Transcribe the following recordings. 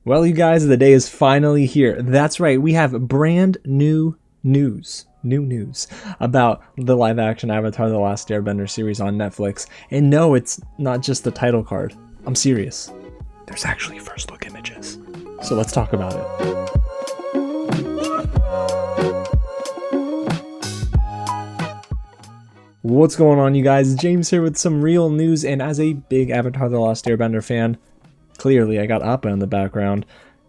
Well, you guys, the day is finally here. That's right, we have brand new news about the live-action Avatar The Last Airbender series on Netflix. And no, it's not just the title card. I'm serious. There's actually first look images. So let's talk about it. What's going on, you guys? James here with some real news, and as a big Avatar The Last Airbender fan, clearly I got Appa in the background.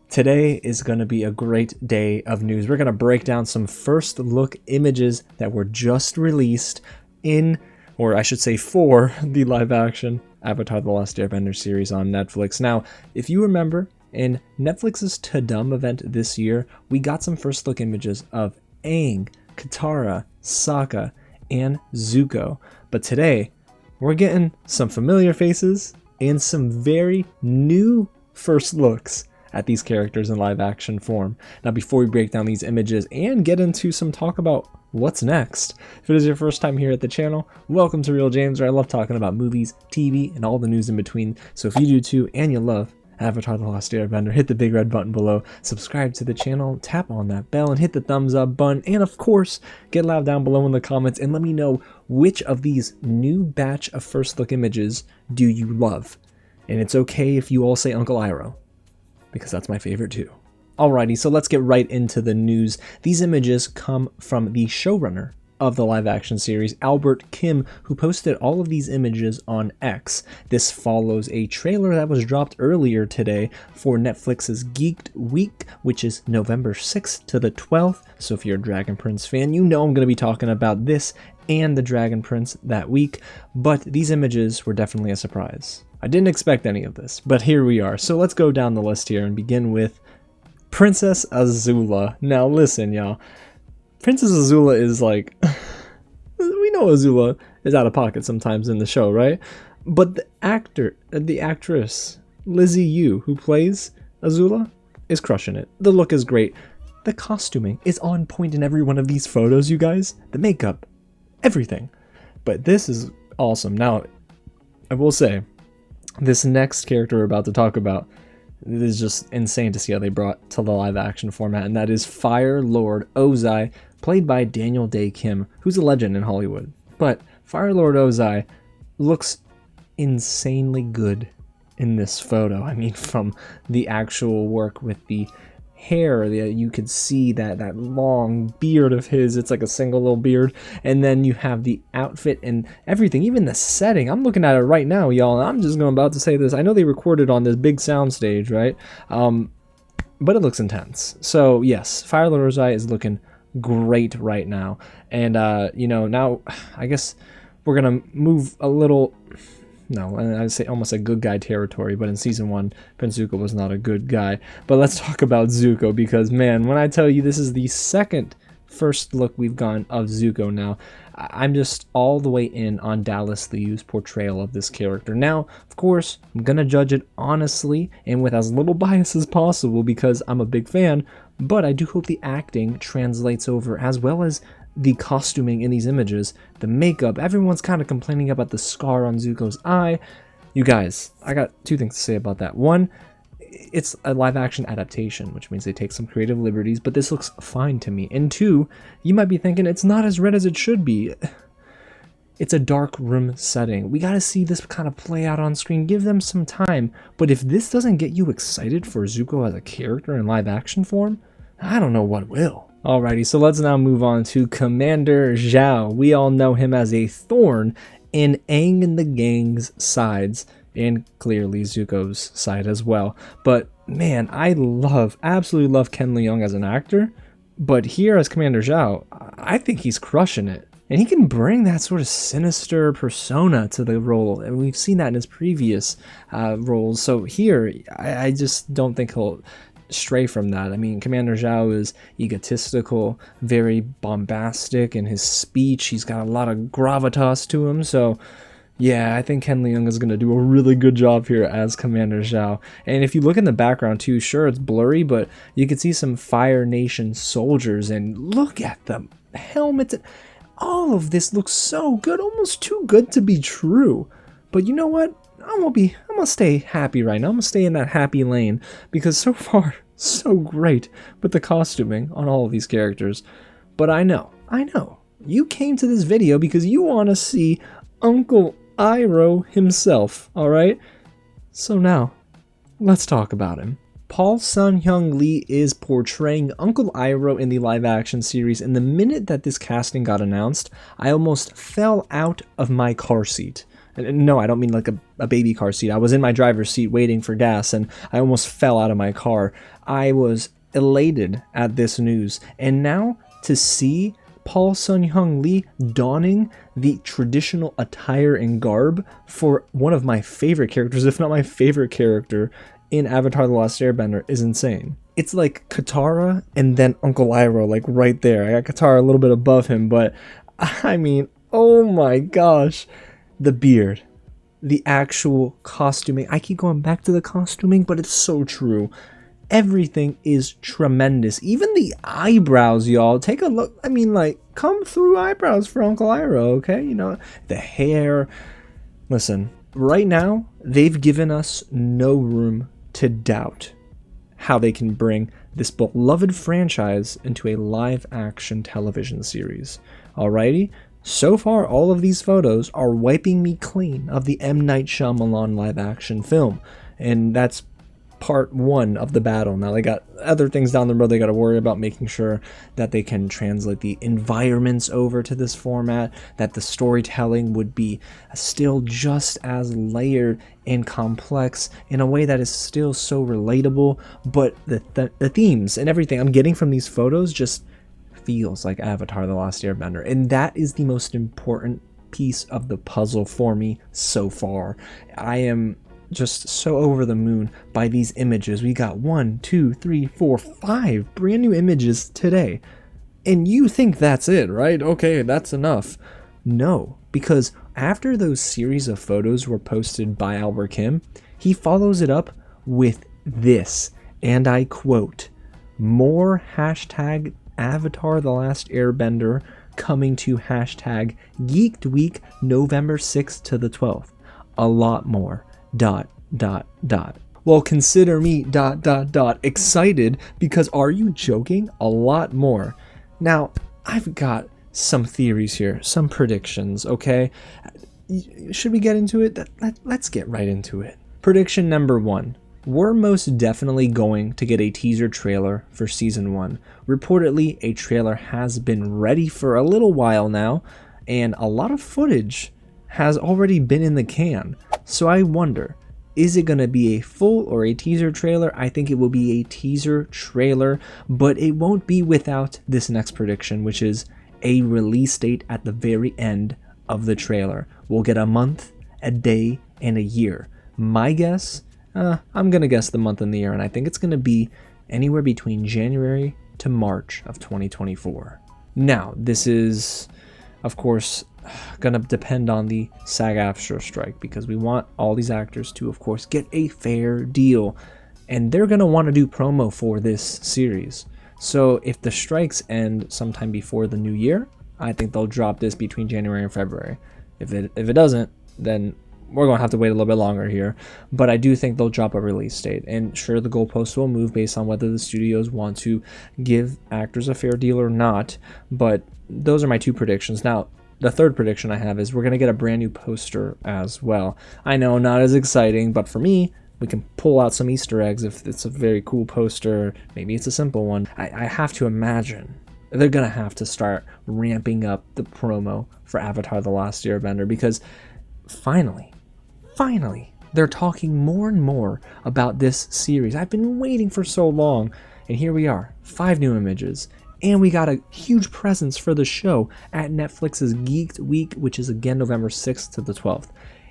Today is going to be a great day of news. We're going to break down some first look images that were just released in, or I should say for, the live action Avatar The Last Airbender series on Netflix. Now, if you remember, in Netflix's Tudum event this year, we got some first look images of Aang, Katara, Sokka, and Zuko. But today, we're getting some familiar faces and some very new first looks at these characters in live action form. Now, before we break down these images and get into some talk about what's next, if it is your first time here at the channel, welcome to Real James, where I love talking about movies, TV, and all the news in between. So if you do too, and you love Avatar The Last Airbender, hit the big red button below, subscribe to the channel, tap on that bell, and hit the thumbs up button, and of course, get loud down below in the comments and let me know which of these new batch of first look images do you love. And it's okay if you all say Uncle Iroh, because that's my favorite too. Alrighty, so let's get right into the news. These images come from the showrunner of the live action series, Albert Kim, who posted all of these images on X. This follows a trailer that was dropped earlier today for Netflix's Geeked Week, which is November 6th to the 12th. So if you're a Dragon Prince fan, you know I'm going to be talking about this and the Dragon Prince that week. But these images were definitely a surprise. I didn't expect any of this, but here we are. So let's go down the list here and begin with Princess Azula. Now listen, y'all. Princess Azula is like, we know Azula is out of pocket sometimes in the show, right? But the actress, Lizzie Yu, who plays Azula, is crushing it. The look is great. The costuming is on point in every one of these photos, you guys. The makeup, everything. But this is awesome. Now, I will say, this next character we're about to talk about, it is just insane to see how they brought to the live action format, and that is Fire Lord Ozai, played by Daniel Day Kim, who's a legend in Hollywood. But Fire Lord Ozai looks insanely good in this photo. I mean, from the actual work with the hair, you could see that long beard of his. It's like a single little beard, and then you have the outfit and everything, even the setting. I'm looking at it right now, y'all, and I'm just about to say this. I know they recorded on this big sound stage, right? But it looks intense. So yes, Fire Lord Ozai is looking great right now. And you know, now I guess we're gonna move a little, no, I'd say almost a good guy territory, but in season 1, Prince Zuko was not a good guy. But let's talk about Zuko, because man, when I tell you this is the second first look we've gotten of Zuko now, I'm just all the way in on Dallas Liu's portrayal of this character. Now, of course, I'm gonna judge it honestly and with as little bias as possible because I'm a big fan, but I do hope the acting translates over, as well as the costuming in these images, the makeup. Everyone's kind of complaining about the scar on Zuko's eye. You guys, I got two things to say about that. One, it's a live action adaptation, which means they take some creative liberties, but this looks fine to me. And two, you might be thinking it's not as red as it should be. It's a dark room setting. We gotta see this kind of play out on screen. Give them some time. But if this doesn't get you excited for Zuko as a character in live action form, I don't know what will. Alrighty, so let's now move on to Commander Zhao. We all know him as a thorn in Aang and the gang's sides, and clearly Zuko's side as well. But man, I absolutely love Ken Leung as an actor, but here as Commander Zhao, I think he's crushing it. And he can bring that sort of sinister persona to the role, and we've seen that in his previous roles. So here, I just don't think he'll stray from that. I mean, Commander Zhao is egotistical, very bombastic in his speech. He's got a lot of gravitas to him, so yeah, I think Ken Leung is going to do a really good job here as Commander Zhao. And if you look in the background too, sure, it's blurry, but you can see some Fire Nation soldiers, and look at them helmets. All of this looks so good, almost too good to be true. But you know what? gonna stay happy right now. I'm gonna stay in that happy lane because so far, so great with the costuming on all of these characters. But I know, you came to this video because you want to see Uncle Iroh himself, alright? So now, let's talk about him. Paul Sun-Hyung Lee is portraying Uncle Iroh in the live-action series, and the minute that this casting got announced, I almost fell out of my car seat. And no, I don't mean like a baby car seat. I was in my driver's seat waiting for gas, and I almost fell out of my car. I was elated at this news, and now to see Paul Sun-Hyung Lee donning the traditional attire and garb for one of my favorite characters, if not my favorite character in Avatar The Last Airbender, is insane. It's like Katara and then Uncle Iroh, like right there. I got Katara a little bit above him, but I mean, oh my gosh. The beard, the actual costuming. I keep going back to the costuming, but it's so true. Everything is tremendous. Even the eyebrows, y'all. Take a look. I mean, like, come through eyebrows for Uncle Iroh, okay? You know, the hair. Listen, right now, they've given us no room to doubt how they can bring this beloved franchise into a live-action television series. Alrighty? So far, all of these photos are wiping me clean of the M. Night Shyamalan live-action film. And that's part one of the battle. Now they got other things down the road they got to worry about, making sure that they can translate the environments over to this format, that the storytelling would be still just as layered and complex in a way that is still so relatable, but the themes and everything I'm getting from these photos just feels like Avatar The Last Airbender, and that is the most important piece of the puzzle for me so far. I am just so over the moon by these images. We got 1, 2, 3, 4, 5 brand new images today. And you think that's it, right? Okay, that's enough. No, because after those series of photos were posted by Albert Kim, he follows it up with this, and I quote, "More hashtag Avatar The Last Airbender coming to hashtag Geeked Week November 6th to the 12th. A lot more. ... Well, consider me ... excited, because are you joking? A lot more. Now, I've got some theories here, some predictions, okay? Should we get into it? Let's get right into it. Prediction number 1. We're most definitely going to get a teaser trailer for Season 1. Reportedly, a trailer has been ready for a little while now, and a lot of footage has already been in the can. So I wonder, is it going to be a full or a teaser trailer? I think it will be a teaser trailer, but it won't be without this next prediction, which is a release date at the very end of the trailer. We'll get a month, a day, and a year. My guess, I'm going to guess the month and the year, and I think it's going to be anywhere between January to March of 2024. Now, this is, of course, going to depend on the SAG-AFTRA strike, because we want all these actors to, of course, get a fair deal, and they're going to want to do promo for this series. So if the strikes end sometime before the new year, I think they'll drop this between January and February. If it doesn't, then we're going to have to wait a little bit longer here, but I do think they'll drop a release date. And sure, the goalposts will move based on whether the studios want to give actors a fair deal or not, but those are my two predictions. Now, the third prediction I have is we're going to get a brand new poster as well. I know, not as exciting, but for me, we can pull out some Easter eggs if it's a very cool poster. Maybe it's a simple one. I have to imagine they're going to have to start ramping up the promo for Avatar The Last Airbender, because finally, they're talking more and more about this series. I've been waiting for so long, and here we are, 5 new images, and we got a huge presence for the show at Netflix's Geeked Week, which is again November 6th to the 12th.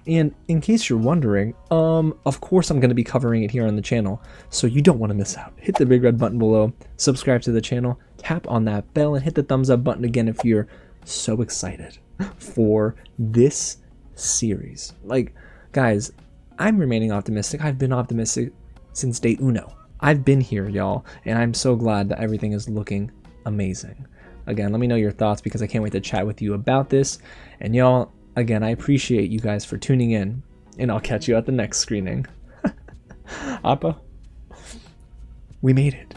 And in case you're wondering, of course I'm going to be covering it here on the channel, so you don't want to miss out. Hit the big red button below, subscribe to the channel, tap on that bell, and hit the thumbs up button again if you're so excited for this series. Like, guys, I'm remaining optimistic. I've been optimistic since day uno. I've been here, y'all, and I'm so glad that everything is looking amazing. Again, let me know your thoughts, because I can't wait to chat with you about this. And y'all, again, I appreciate you guys for tuning in and I'll catch you at the next screening. Appa, we made it.